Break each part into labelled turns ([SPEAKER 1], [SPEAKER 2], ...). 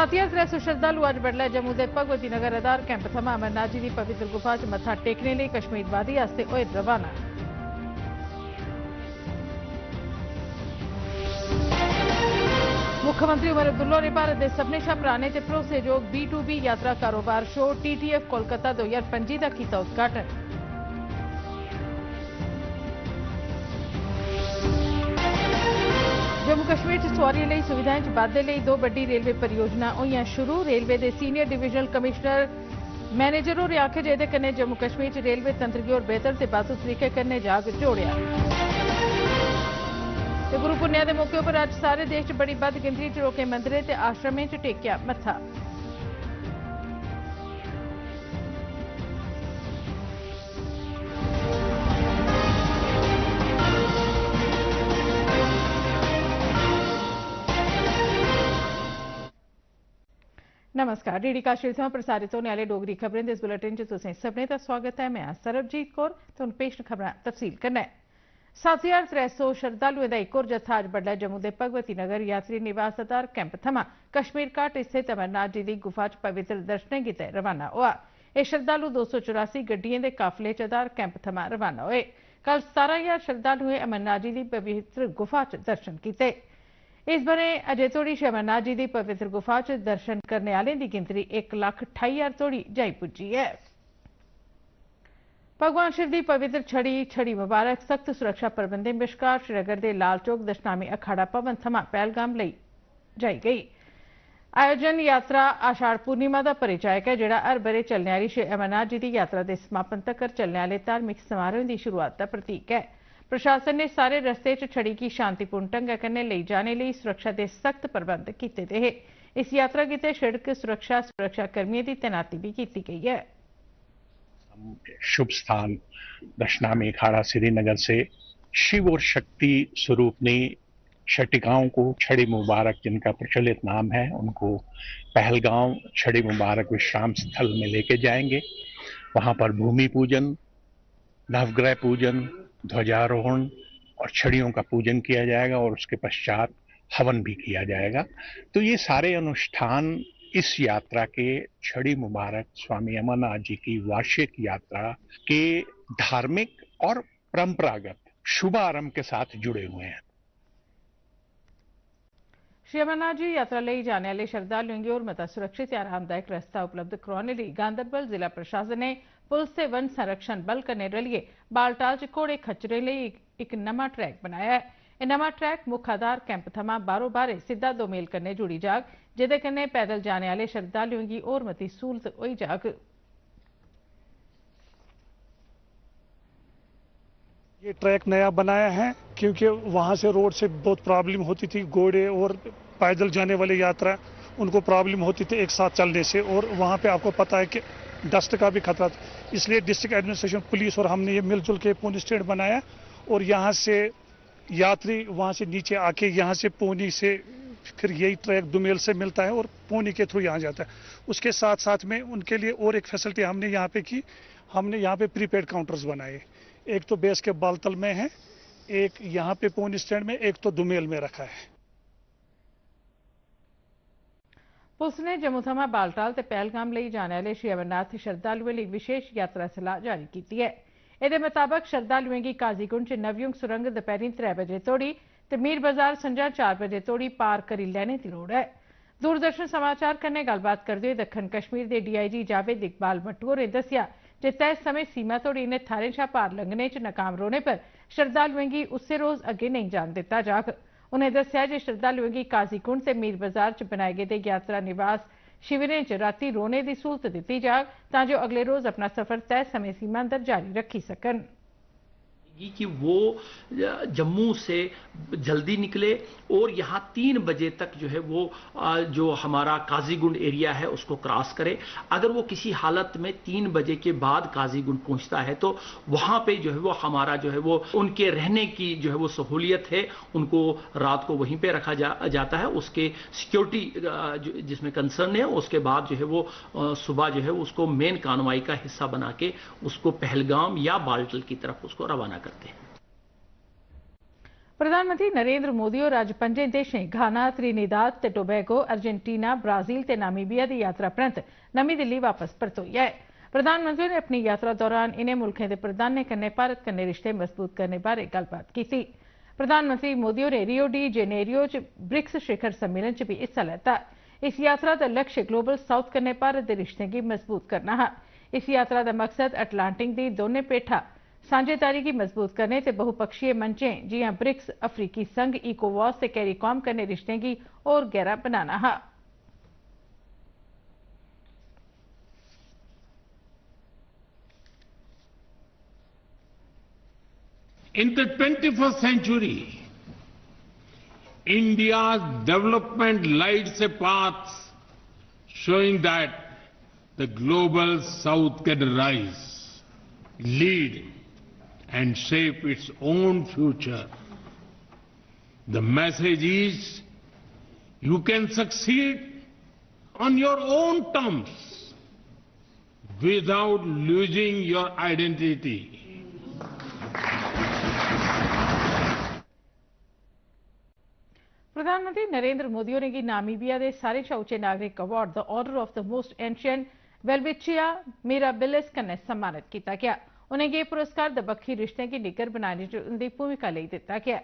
[SPEAKER 1] 7300 श्रद्धालु अज बडलै जम्मू के भगवती नगर आधार कैंप थमां अमरनाथ जी की पवित्र गुफा च मत्था टेकने लिए कश्मीर वादी आस्ते होए रवाना। मुख्यमंत्री उमर अब्दुल्ला ने भारत के सबने शा पुराने ते भरोसेयोग B2B यात्रा कारोबार शो TTF कोलकाता 2025 का किया उद्घाटन। जम्मू कश्मीर सवारियों लिए सुविधाएं वाधे लिए 2 बड़ी रेलवे परियोजना हुई शुरू। रेलवे के सीनियर डिविजनल कमिश्नर मैनेजर होरें आखे जे इहदे कन्नै जम्मू कश्मीर रेलवे तंत्र गी होर बेहतर ते बाद्धू तरीके कन्नै जाग जोड़िया। गुरु पुन्नेआ के मौके पर अज सारे देश च बड़ी बद्ध गिनतरी च लोकें मंदिरें ते आश्रमें च टेकिया मत्था। नमस्कार, डीडी काश्मीर थमां प्रसारित होने वाले डोगरी खबरें दे इस बुलेटिन च तुसें सभनें दा स्वागत है। मैं सरबजीत कौर ते हुण पेश खबरां तफसील कन्नै। 7300 श्रद्धालुएं दा इक होर जत्था अज्ज बडलै जम्मू दे भगवती नगर यात्री निवास आधार कैंप थमां कश्मीर घाट स्थित अमरनाथ जी दी गुफा च पवित्र दर्शनें गितै रवाना होआ। एह श्रद्धालु 284 गड्डिएं दे काफले च आधार कैंप थमां रवाना होए। कल 17,000 श्रद्धालुएं अमरनाथ जी दी पवित्र गुफा च दर्शन कीते। इस ब'रे अजे तोड़ी श्री अमरनाथ जी की पवित्र गुफा च दर्शन करने वालें की गिनतरी 1,28,000 तोड़ी जाई पुज्जी है। भगवान शिव की पवित्र छड़ी मुबारक सख्त सुरक्षा प्रबंधों बश्कार श्रीनगर के लाल चौक दशनामी अखाड़ा भवन थमां पहलगाम लई जाई गई। आयोजन यात्रा आषाढ़ पूर्णिमा का परिचायक है, जिहड़ा हर बरे चलने वाली श्री अमरनाथ जी की यात्रा के समापन तक चलने वाले धार्मिक समारोह की शुरुआत का प्रतीक है। प्रशासन ने सारे रस्ते च छड़ी की शांतिपूर्ण ढंग कन्नै ले जाने लिए सुरक्षा के सख्त प्रबंध किए थे। इस यात्रा गितै सड़क सुरक्षा कर्मियों की तैनाती भी की गई है।
[SPEAKER 2] शुभ स्थान दशनामी अखाड़ा श्रीनगर से शिव और शक्ति स्वरूपनी शटिकाओं को छड़ी मुबारक, जिनका प्रचलित नाम है, उनको पहलगांव छड़ी मुबारक विश्राम स्थल में लेके जाएंगे। वहां पर भूमि पूजन, नवग्रह पूजन, ध्वजारोहण और छड़ियों का पूजन किया जाएगा और उसके पश्चात हवन भी किया जाएगा। तो ये सारे अनुष्ठान इस यात्रा के छड़ी मुबारक स्वामी अमरनाथ जी की वार्षिक यात्रा के धार्मिक और परंपरागत शुभारंभ के साथ जुड़े हुए हैं।
[SPEAKER 1] श्री अमरनाथ जी यात्रा ले जाने वाले श्रद्धालुओं की और मता सुरक्षित और आरामदायक रास्ता उपलब्ध करवाने लिए गांधरबल जिला प्रशासन ने पुलिस से वन संरक्षण बल कन्नै रलिए बालटाल च घोड़े खच्चरें लिए एक नवा ट्रैक बनाया है। यह नवा ट्रैक मुख आधार कैंप थमां बाहरों बाहरे सीधा 2 मील कन्नै जुड़ी जाग, जिहदे कन्नै पैदल जाने वाले श्रद्धालुओं की और मती सहूलत होई जाग।
[SPEAKER 3] ये ट्रैक नया बनाया है क्योंकि वहां से रोड से बहुत प्रॉब्लम होती थी। घोड़े और पैदल जाने वाले यात्रा उनको प्रॉब्लम होती थी एक साथ चलने से, और वहां पे आपको पता है कि डस्ट का भी खतरा था। इसलिए डिस्ट्रिक्ट एडमिनिस्ट्रेशन, पुलिस और हमने ये मिलजुल के पुणे स्टैंड बनाया और यहाँ से यात्री वहां से नीचे आके यहाँ से पुणे से फिर यही ट्रैक दुमेल से मिलता है और पुणे के थ्रू यहाँ जाता है। उसके साथ साथ में उनके लिए और एक फैसिलिटी हमने यहाँ पे की, हमने यहाँ पे प्रीपेड काउंटर्स बनाए। एक तो बेस के बालतल में है, एक यहाँ पे पुणे स्टैंड में, एक तो दुमेल में रखा है।
[SPEAKER 1] पुलिस ने जम्मू थमां बालटाल ते पहलगाम ले जाने वाले श्री अमरनाथ श्रद्धालुओं लिए विशेष यात्रा सलाह जारी की है। इसके मुताबक श्रद्धालुओं की काजीकुंड च नवयुंग सुरंग दोपहरी 3 बजे तोड़ी ते मीर बाजार संझा 4 बजे तोड़ी पार करी लैने की लोड़ है। दूरदर्शन समाचार कन्नै गलबात करते हुए दक्खन कश्मीर के DIG जावेद इकबाल मट्टू होरें दस्सिया जे तय समय सीमा तोड़ी इन्हें थारें शा पार लंघने च नाकाम रौहने पर श्रद्धालुओं की उस्से रोज अगे नहीं जान दिता जाग। उन्हें दस्सिया जे श्रद्धालुओं की काजीकुंड से मीर बाजार च बनाए गए यात्रा निवास शिविरें च राती रौहने की सहूलत दी जाग, तां जो अगले रोज अपना सफर तय समय सीमा अंदर जारी रखी सकन।
[SPEAKER 4] कि वो जम्मू से जल्दी निकले और यहाँ 3 बजे तक जो है वो जो हमारा काजीगुंड एरिया है उसको क्रॉस करे। अगर वो किसी हालत में 3 बजे के बाद काजीगुंड पहुँचता है तो वहाँ पे जो है वो हमारा जो है वो उनके रहने की जो है वो सहूलियत है, उनको रात को वहीं पे रखा जाता है। उसके सिक्योरिटी जिसमें कंसर्न है, उसके बाद जो है वो सुबह जो है उसको मेन कार्रवाई का हिस्सा बना के उसको पहलगाम या बाल्टल की तरफ उसको रवाना करते हैं।
[SPEAKER 1] प्रधानमंत्री नरेंद्र मोदी और अज 5 देशें घाना, त्रिनिदाद ते टोबैगो, अर्जेंटीना, ब्राजील ते नामीबिया की यात्रा परंत नमीं दिल्ली वापस परतोई है। प्रधानमंत्री ने अपनी यात्रा दौरान इन्हें मुल्खें के प्रधानें कन्नै भारत कन्नै रिश्ते मजबूत करने बारे गलबात की। प्रधानमंत्री मोदी होरें रियो डी जेनेरियो च ब्रिक्स शिखर सम्मेलन च भी हिस्सा लैता। इस यात्रा का लक्ष्य ग्लोबल साउथ कन्नै भारत के रिश्तें की मजबूत करना हा। इस यात्रा का मकसद अटलांटिक की दोनें पेठा सांझेदारी की मजबूत करने ते बहुपक्षीय मंचें जियां ब्रिक्स, अफ्रीकी संघ, इकोवॉस ते कैरीकॉम कन्नै रिश्तें की और गहरा बनाना हा।
[SPEAKER 5] In the 21st century, India's development lights a path showing that the global south can rise, lead, and shape its own future. The message is, you can succeed on your own terms without losing your identity.
[SPEAKER 1] प्रधानमंत्री नरेंद्र मोदी ने Namibia के सारे शा उच्चे नागरिक award the order of the most ancient Welwitschia mirabilis कन्नै सम्मानित किया गया। उन्हें यह पुरस्कार दबक्खी रिश्तें की निग्गर बनाने च उनकी भूमिका लिए दिता गया।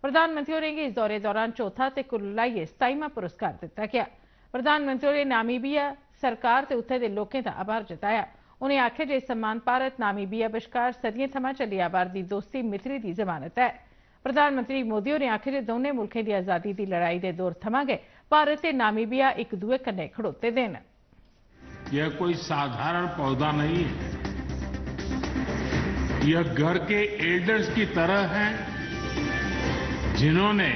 [SPEAKER 1] प्रधानमंत्री होरें इस दौरे दौरान चौथा ते कुल मिलाइयै 27वां पुरस्कार दिता गया। प्रधानमंत्री होरें नामीबिया सरकार ते उत्थे दे लोकें दा आभार जताया। उन्हें आखेआ जे सम्मान भारत नामीबिया बश्कार सदियें थमां चली आवारदी दोस्ती मित्तरी दी जमानत है। प्रधानमंत्री मोदी होरें आखेआ जे दोनें मुल्खें की आजादी की लड़ाई के दौर थमां गै भारत ते नामीबिया एक दूए कन्नै खड़ोते दे न।
[SPEAKER 5] यह कोई साधारण पौधा नहीं है, यह घर के एल्डर्स की तरह है जिन्होंने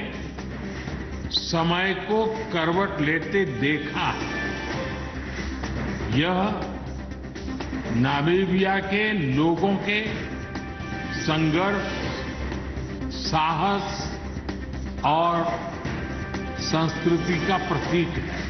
[SPEAKER 5] समय को करवट लेते देखा है। यह नामीबिया के लोगों के संघर्ष, साहस और संस्कृति का प्रतीक है।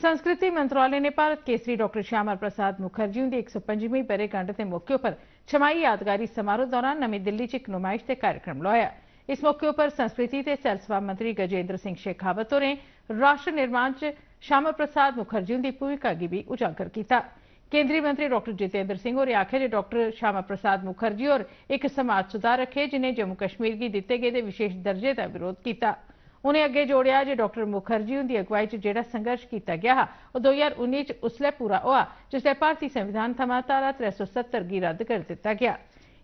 [SPEAKER 1] संस्कृति मंत्रालय ने भारत केसरी डॉक्टर श्यामा प्रसाद मुखर्जी की 105वीं बरेगंढ के मौके पर छमाही यादगारी समारोह दौरान नवी दिल्ली च एक नुमाइश से कार्यक्रम लोया। इस मौके पर संस्कृति ते सैलसफा मंत्री गजेंद्र सिंह शेखावत होरें राष्ट्र निर्माण च श्यामा प्रसाद मुखर्जी की भूमिका की भी उजागर किया। केंद्रीय मंत्री डॉक्टर जितेंद्र सिंह होरें आखेआ जे डॉक्टर श्यामा प्रसाद मुखर्जी और एक समाज सुधारक है जिन्हें जम्मू कश्मीर की दिते गेदे विशेष दर्जे का विरोध किया। उन्हें अगे जोड़िया जे डॉक्टर मुखर्जी उनकी अगुवाई च जिहड़ा संघर्ष किया गया हा वह 2019 च उसलै पूरा हुआ जिसलै भारतीय संविधान थमां धारा 370 गी रद्द कर दिता गया।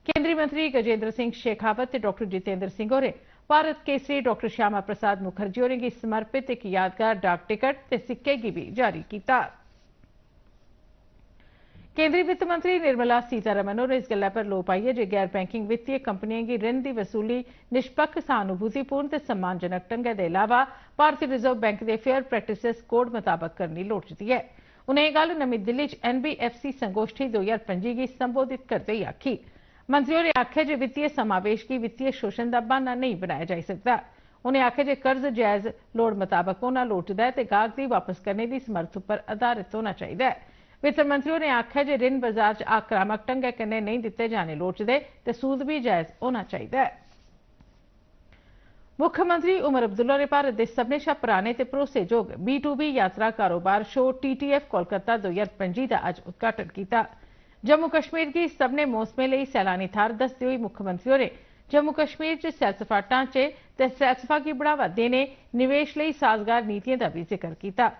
[SPEAKER 1] केंद्रीय मंत्री गजेंद्र सिंह शेखावत ते डॉक्टर जितेंद्र सिंह होरें भारत केसरी डॉक्टर श्यामा प्रसाद मुखर्जी होरें गी समर्पित एक यादगार डाक टिकट ते सिक्के गी भी जारी किया। केंद्रीय वित्त मंत्री निर्मला सीतारमण होरें इस गल्ला पर लोऽ पाई है जे गैर बैंकिंग वित्तीय कंपनियों की ऋण की वसूली निष्पक्ष, सहानुभूतिपूर्ण ते सम्मानजनक ढंगै दे इलावा भारतीय रिजर्व बैंक के फेयर प्रैक्टिसेस कोड मुताबक करनी लोड़चदी है। उन्हें यह गल नमीं दिल्ली च NBFC संगोष्ठी 2025 की संबोधित करते ही आखी। मंत्री होरें आखेआ जे वित्तीय समावेश की वित्तीय शोषण का बहाना नहीं बनाया जाई सकता। उन्हें आखेआ जे कर्ज जायज लोड़ मुताबक होना लोड़चदा है ते गाहक दी वापस करने की समर्थ पर आधारित होना चाहिए है। वित्त मंत्री ने आखेआ जे ऋण बाजार च आक्रामक ढंगै कन्नै नहीं दिते जाने लोड़चदे ते सूद भी जायज होना चाहिए। मुख्यमंत्री उमर अब्दुल्ला ने भारत के सबने शा पुराने ते भरोसेयोग B2B यात्रा कारोबार शो TTF कोलकाता 2025 का अज उद्घाटन किया। जम्मू कश्मीर की सबने मौसमें लिए सैलानी थार दसते हुए मुख्यमंत्री ने जम्मू कश्मीर च सैलसफा ढांचे ते सैलसफा की बढ़ावा देने, निवेश लिए साजगार नीतियों का भी जिक्र किया।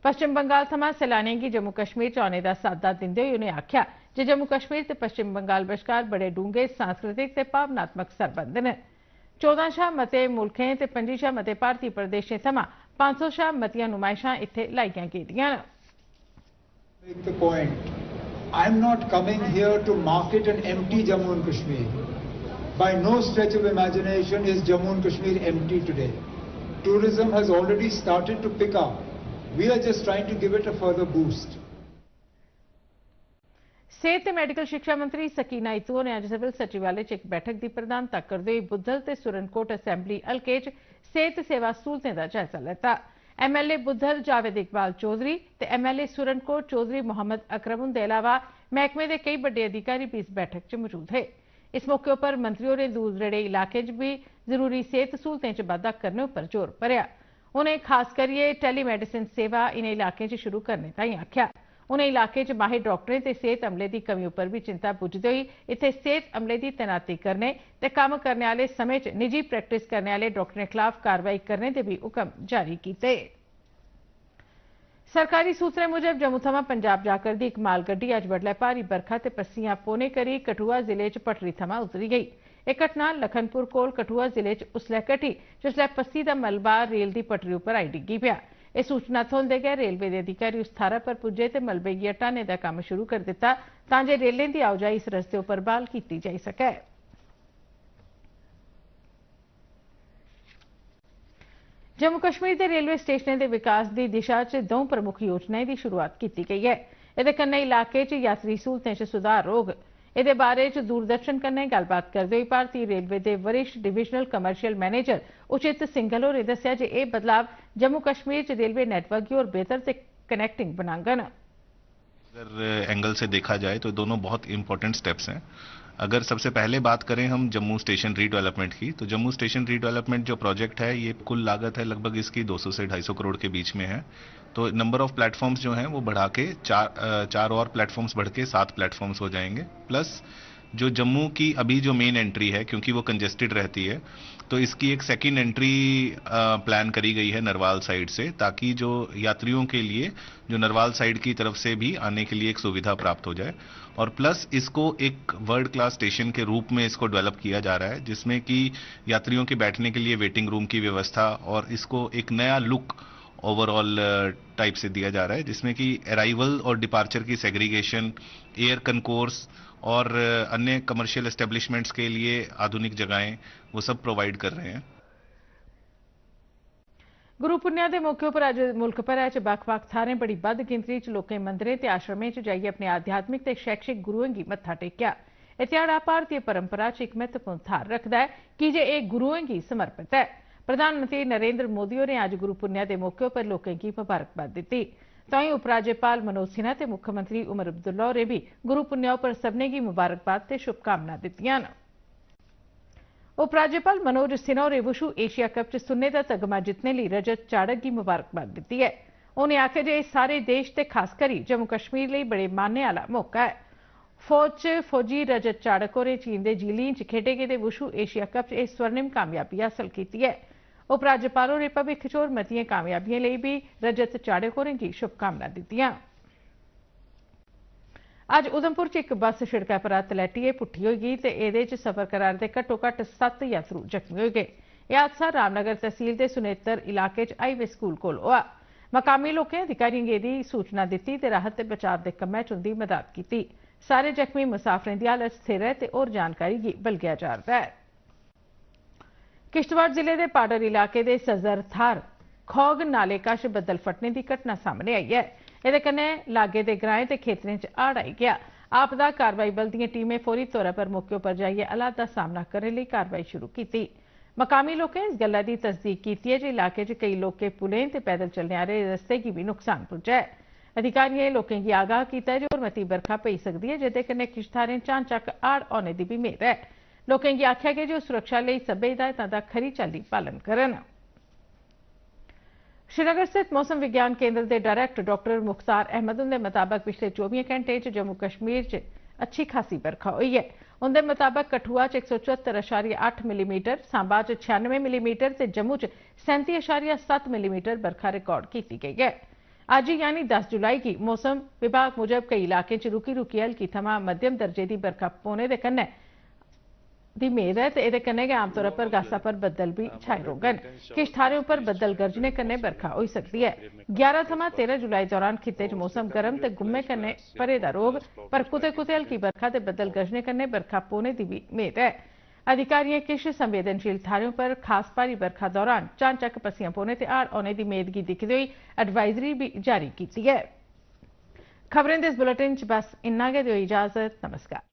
[SPEAKER 1] पश्चिम बंगाल थमां सैलानियों की जम्मू कश्मीर च औने का साद्दा दिंदे हुए उन्हें आखेआ जे जम्मू कश्मीर ते पश्चिम बंगाल बश्कार बड़े डूंगे सांस्कृतिक ते भावनात्मक सरबंध न। 14 शा मते मुल्खें ते 25 शा मते भारतीय प्रदेशें थमां 500 शा मतियां नुमाइशां इत्थे लाईयां गेदियां न।
[SPEAKER 6] Make the point, I am not coming here to market an empty Jammu and Kashmir. By no stretch of imagination is Jammu and Kashmir empty today. Tourism has already started to pick up. We are just trying to give it a further boost.
[SPEAKER 1] सेहत ते medical शिक्षा मंत्री सकीना इतू ने अज civil सचिवालय च एक बैठक की प्रधानता करते हुए बुद्धल ते सुरनकोट असैम्बली हल्के च सेहत सेवा सहूलतें का जायजा लैता। MLA बुद्धल जावेद इकबाल चौधरी ते MLA सुरनकोट चौधरी मोहम्मद अकरम हुंदे अलावा महकमे के कई बड़े अधिकारी भी इस बैठक च मौजूद है। इस मौके पर मंत्रियों ने दूर दरेड़े इलाके च भी जरूरी सेहत सहूलतें च बाद्धा करने पर जोर भरेआ। उन्हें खास करियै टेलीमेडिसिन सेवा इन्हें इलाकें च शुरू करने ताईं आख्या। उन्हें इलाके च माहिर डॉक्टरें ते सेहत अमले की कमी पर भी चिंता बुझदे होई इत्थे सेहत अमले की तैनाती करने ते कम्म करने आले समय च निजी प्रैक्टिस करने आले डॉक्टरें खिलाफ कार्रवाई करने दे भी हुक्म जारी कीते। सरकारी सूत्रें मुजब जम्मू थमां पंजाब जाकर दी इक माल गड्डी अज्ज बडलै भारी बरखा ते पस्सियां पौने करी कठुआ जिले च पटरी थमां उतरी गई। यह घटना लखनपुर कोल कठुआ जिले च उसलै घटी जिसलै पस्सी दा मलबा रेल दी पटरी उप्पर आई डिग्गी पिया। यह सूचना थ्होंदे गै रेलवे दे अधिकारी उस थाह्रा पर पुज्जे ते मलबे गी हटाने दा कम्म शुरू करी दित्ता तां जे रेलें दी आओजाई इस रस्ते उप्पर बहाल कीती जाई सकै। जम्मू कश्मीर के रेलवे स्टेशनों के विकास की दिशा च दो प्रमुख योजनाएं की शुरुआत की गई है। इहदे कन्नै इलाके च यात्री सहूलतें च सुधार होग। इहदे बारे च दूरदर्शन कन्नै गल्लबात करदे होई भारतीय रेलवे के वरिष्ठ डिविजनल कमर्शियल मैनेजर उचित सिंघल होरें दस्सिया जे यह बदलाव जम्मू कश्मीर च रेलवे नेटवर्क गी होर बेहतर ते कनैक्टिंग बनांगन।
[SPEAKER 7] अगर एंगल से देखा जाए तो दोनों बहुत इंपॉर्टेंट स्टेप्स हैं। अगर सबसे पहले बात करें हम जम्मू स्टेशन रीडेवलपमेंट की, तो जम्मू स्टेशन रीडेवलपमेंट जो प्रोजेक्ट है ये कुल लागत है लगभग इसकी 200 से 250 करोड़ के बीच में है। तो नंबर ऑफ प्लेटफॉर्म्स जो हैं वो बढ़ा के चार और प्लेटफॉर्म्स बढ़ के 7 प्लेटफॉर्म्स हो जाएंगे। प्लस जो जम्मू की अभी जो मेन एंट्री है क्योंकि वो कंजेस्टेड रहती है तो इसकी एक सेकंड एंट्री प्लान करी गई है नरवाल साइड से, ताकि जो यात्रियों के लिए जो नरवाल साइड की तरफ से भी आने के लिए एक सुविधा प्राप्त हो जाए। और प्लस इसको एक वर्ल्ड क्लास स्टेशन के रूप में इसको डेवलप किया जा रहा है जिसमें कि यात्रियों के बैठने के लिए वेटिंग रूम की व्यवस्था और इसको एक नया लुक ओवरऑल टाइप से दिया जा रहा है जिसमें कि अराइवल और डिपार्चर की सेग्रीगेशन, एयर कनकोर्स और अन्य कमर्शियल एस्टेब्लिशमेंट्स के लिए आधुनिक जगहें वो सब प्रोवाइड कर रहे हैं।
[SPEAKER 1] गुरु पुन्नेआ दे मौके पर अज मुल्क भरै च बक्ख-बक्ख थाह्रें बड़ी बद्ध गिनतरी च लोकें मंदिरें ते आश्रमें च जाइयै अपने आध्यात्मिक ते शैक्षिक गुरुएं गी मत्था टेकेआ। एह् ध्याड़ा भारतीय परंपरा च इक महत्वपूर्ण थाह्र रखदा है की जे एह् गुरुएं गी समर्पित है। प्रधानमंत्री नरेंद्र मोदी होरें अज गुरु पुन्नेआ दे मौके पर लोकें गी मुबारकबाद दित्ती। ताईं उपराज्यपाल मनोज सिन्हा ते मुक्खमंत्री उमर अब्दुल्ला होरें भी गुरु पुन्नेआ पर सभनें गी मुबारकबाद ते शुभकामनां दित्तियां न। उपराज्यपाल मनोज सिन्हा होरें वुशु एशिया कप च सुन्ने दा तगमा जितने लिए रजत चाड़क की मुबारकबाद दी है। उन्हें आखेआ जे सारे देश ते खास करी जम्मू कश्मीर लिए बड़े मानने वाला मौका है। फौज च फौजी रजत चाड़क होरें चीन के जीलीन च खेडे गेदे वुशु एशिया कप च इस स्वर्णिम कामयाबी हासल की है। उपराज्यपाल होरें भविक्ख च होर मतियें कामयाबियें लिए भी रजत चाड़क होरें गी शुभकामनां दित्तियां। अज उधमपुर च एक बस शिड़कै परा तलैटियै पुट्ठी होई गई ते एह्दे च सफर करा'रदे घट्टो-घट्ट 7 यात्रु जख्मी होई गए। यह हादसा रामनगर तहसील के सुनेतर इलाके च हाईवे स्कूल कोल होआ। मकामी लोकें अधिकारियों गी एह्दी सूचना दित्ती ते राहत ते बचाव दे कम्मै च उंदी मदद कीती। सारे जख्मी मुसाफरें दी हालत स्थिर है ते होर जानकारी गी बलगेआ जा'रदा है। किश्तवाड़ जिले के पाडर इलाके के सजर थार खौग नाले कश बदल फटने की घटना सामने आई है। एह्दे कन्नै लागे दे ग्राएं ते खेतरें च हाड़ आई गया। आपदा कारवाई बल दियां टीमें फौरी तौर पर मौके पर जाइयै हालात दा सामना करने लई कारवाई शुरू की। मकामी लोकें इस गल्ला दी तस्दीक की है जे इलाके च कई लोकें पुलें ते पैदल चलने आह्ले रस्ते गी भी नुकसान पुज्जा है। अधिकारियों लोकें गी आगाह किया जे होर मती बरखा पेई सकदी है जेह्दे कन्नै किश थाह्रें झांझक हाड़ औने दी भी मेद है। लोकें गी आखेआ गेआ जे ओह् सुरक्षा लेई सब्बै हिदायतां दा खरी चाल्ली पालन करन। श्रीनगर स्थित मौसम विज्ञान केंद्र के डायरैक्टर डॉक्टर मुख्तार अहमद उंदे मुताबक पिछले 24 घंटे च जम्मू कश्मीर च अच्छी खासी बरखा हुई है। उंदे मुताबक कठुआ च 174.8 मिलीमीटर, सांबा च 96 मिलीमीटर ते जम्मू च 37.7 मिलीमीटर बरखा रिकॉर्ड की गई है। अज यानी 10 जुलाई की मौसम विभाग मुजब कई इलाकें च रुकी रुकी हल्की थमां मध्यम दर्जे की बरखा पौने दे कन्नै दी मेद है ते एह्दे कन्नै गै आमतौर पर गासा पर बदल भी छाए रौह्ङन। किश थाह्रें उप्पर बदल गरजने कन्नै बरखा होई सकदी है। 11 थमां 13 जुलाई दौरान खित्ते च मौसम गर्म ते गुम्मे कन्नै भरे दा रौह्ग, पर कुतै कुतै हल्की बरखा ते बदल गरजने कन्नै बरखा पौने दी भी मेद है। अधिकारियों किश संवेदनशील थाह्रें पर खास भारी बरखा दौरान झांझक पस्सियां पौने ते हाड़ औने दी मेद गी दिखदे होई एडवाइजरी भी जारी की है। खबरें दे इस बुलेटिन च बस इन्ना गै, दिओ इजाजत, नमस्कार।